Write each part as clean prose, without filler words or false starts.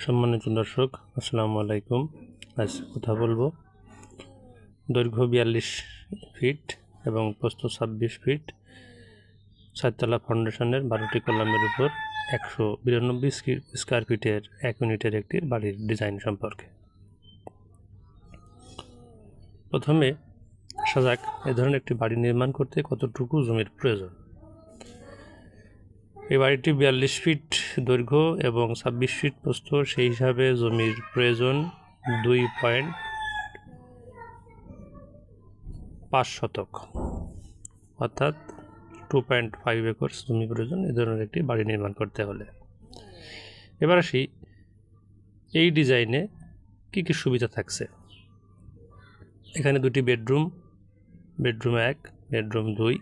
সম্মানিত দর্শক, আসসালামু আলাইকুম। আজ কথা বলবো দৈর্ঘ্য 42 ফিট এবং প্রস্থ 26 ফিট, চারতলা ফাউন্ডেশনের 12টি কলামের উপর 192 স্কয়ার ফিটের 1 ইউনিটের একটি বাড়ির ডিজাইন সম্পর্কে। প্রথমে আসা যাক এ ধরনের একটি বাড়ি নির্মাণ করতে কতটুকু জমির প্রয়োজন। এই বাড়িটি 42 ফিট দৈর্ঘ্য এবং 26 ফিট প্রস্থ, সেই হিসাবে জমির প্রয়োজন 2.5 শতক, অর্থাৎ 2.5 একর জমি প্রয়োজন এ ধরনের একটি বাড়ি নির্মাণ করতে হলে। এবার আসি এই ডিজাইনে কি কি সুবিধা থাকছে। এখানে দুটি বেডরুম 1, বেডরুম 2,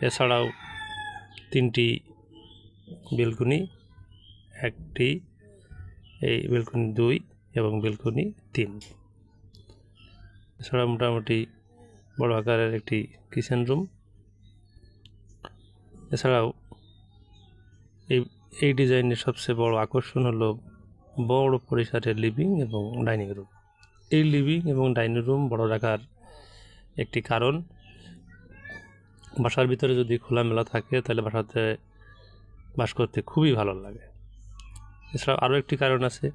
এছাড়াও 3টি বেলকনি, একটি এই বেলকনি 2 এবং বেলকনি 3। এছাড়া মোটামুটি বড় আকারের একটি কিচেন রুম। এছাড়াও এই ডিজাইনের সবচেয়ে বড় আকর্ষণ হলো বড় পরিসরের লিভিং এবং ডাইনিং রুম। এই লিভিং এবং ডাইনিং রুম বড় রাখার একটি কারণ, বাসার ভিতরে যদি খোলামেলা থাকে তাহলে বাসাতে বাস করতে খুবই ভালো লাগে। এছাড়াও আরও একটি কারণ আছে,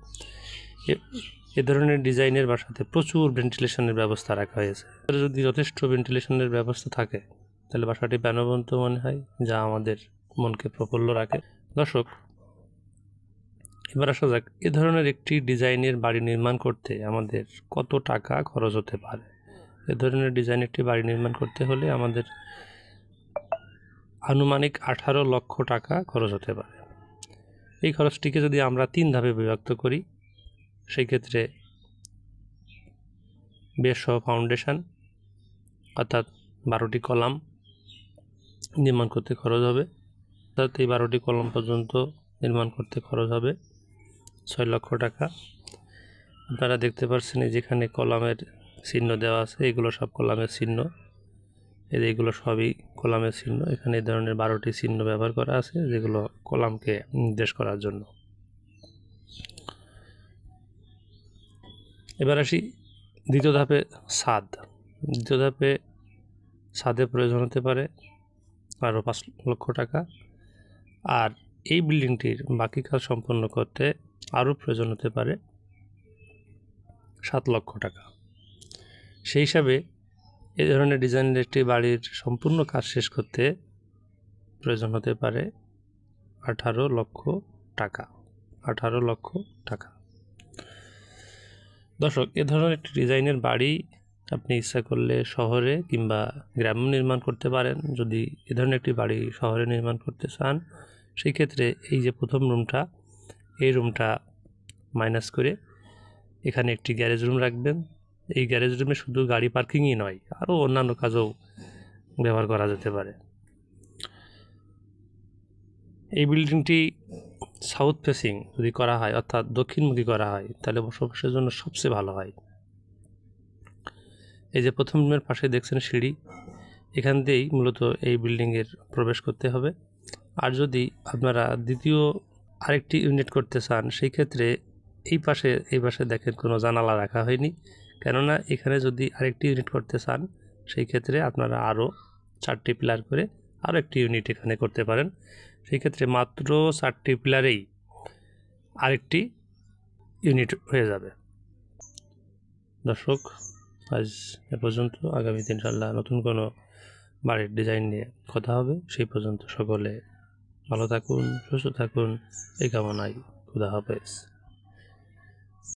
এ ধরনের ডিজাইনের বাসাতে প্রচুর ভেন্টিলেশনের ব্যবস্থা রাখা হয়েছে। যদি যথেষ্ট ভেন্টিলেশনের ব্যবস্থা থাকে তাহলে বাসাটি প্রাণবন্ত মনে হয়, যা আমাদের মনকে প্রফুল্ল রাখে। দর্শক, এবার আসা যাক এ ধরনের একটি ডিজাইনের বাড়ি নির্মাণ করতে আমাদের কত টাকা খরচ হতে পারে। এ ধরনের ডিজাইন একটি বাড়ি নির্মাণ করতে হলে আমাদের আনুমানিক 18 লক্ষ টাকা খরচ হতে পারে। এই খরচটিকে যদি আমরা 3 ধাপে বিভক্ত করি, সেই ক্ষেত্রে বেস সহ ফাউন্ডেশন অর্থাৎ 12টি কলাম নির্মাণ করতে খরচ হবে, অর্থাৎ এই 12টি কলাম পর্যন্ত নির্মাণ করতে খরচ হবে 6 লক্ষ টাকা। আপনারা দেখতে পাচ্ছেন যেখানে কলামের চিহ্ন দেওয়া আছে, এগুলো সব কলামের চিহ্ন, এইগুলো সবই কলামের চিহ্ন। এখানে এই ধরনের 12টি চিহ্ন ব্যবহার করা আছে, যেগুলো কলামকে নির্দেশ করার জন্য। এবার আসি দ্বিতীয় ধাপে, ছাদ। দ্বিতীয় ধাপে ছাদে প্রয়োজন হতে পারে আরও 5 লক্ষ টাকা। আর এই বিল্ডিংটির বাকি কাজ সম্পন্ন করতে আরও প্রয়োজন হতে পারে 7 লক্ষ টাকা। সেই হিসাবে এই ধরনের ডিজাইনের একটি বাড়ির সম্পূর্ণ কাজ শেষ করতে প্রয়োজন হতে পারে 18 লক্ষ টাকা। 18 লক্ষ টাকা। দর্শক, এ ধরনের একটি ডিজাইনের বাড়ি আপনি ইচ্ছা করলে শহরে কিংবা গ্রামে নির্মাণ করতে পারেন। যদি এ ধরনের একটি বাড়ি শহরে নির্মাণ করতে চান, সেই ক্ষেত্রে এই যে প্রথম রুমটা, এই রুমটা মাইনাস করে এখানে একটি গ্যারেজ রুম রাখবেন। এই গ্যারেজ রুমে শুধু গাড়ি পার্কিংই নয়, আরও অন্যান্য কাজও ব্যবহার করা যেতে পারে। এই বিল্ডিংটি সাউথ ফেসিং যদি করা হয়, অর্থাৎ দক্ষিণমুখী করা হয়, তাহলে বসবাসের জন্য সবচেয়ে ভালো হয়। এই যে প্রথম রুমের পাশে দেখছেন সিঁড়ি, এখান দিয়েই মূলত এই বিল্ডিংয়ের প্রবেশ করতে হবে। আর যদি আপনারা দ্বিতীয় আরেকটি ইউনিট করতে চান, সেই ক্ষেত্রে এই পাশে দেখেন কোনো জানালা রাখা হয়নি, কেননা এখানে যদি আরেকটি ইউনিট করতে চান, সেই ক্ষেত্রে আপনারা আরও 4টি পিলার করে আরও একটি ইউনিট এখানে করতে পারেন। সেই ক্ষেত্রে মাত্র 4টি পিলারেই আরেকটি ইউনিট হয়ে যাবে। দর্শক, আজ এ পর্যন্ত। আগামীতে ইনশাআল্লাহ নতুন কোনো বাড়ির ডিজাইন নিয়ে কথা হবে। সেই পর্যন্ত সকলে ভালো থাকুন, সুস্থ থাকুন, এই কামনায়। খুদা হাফেজ।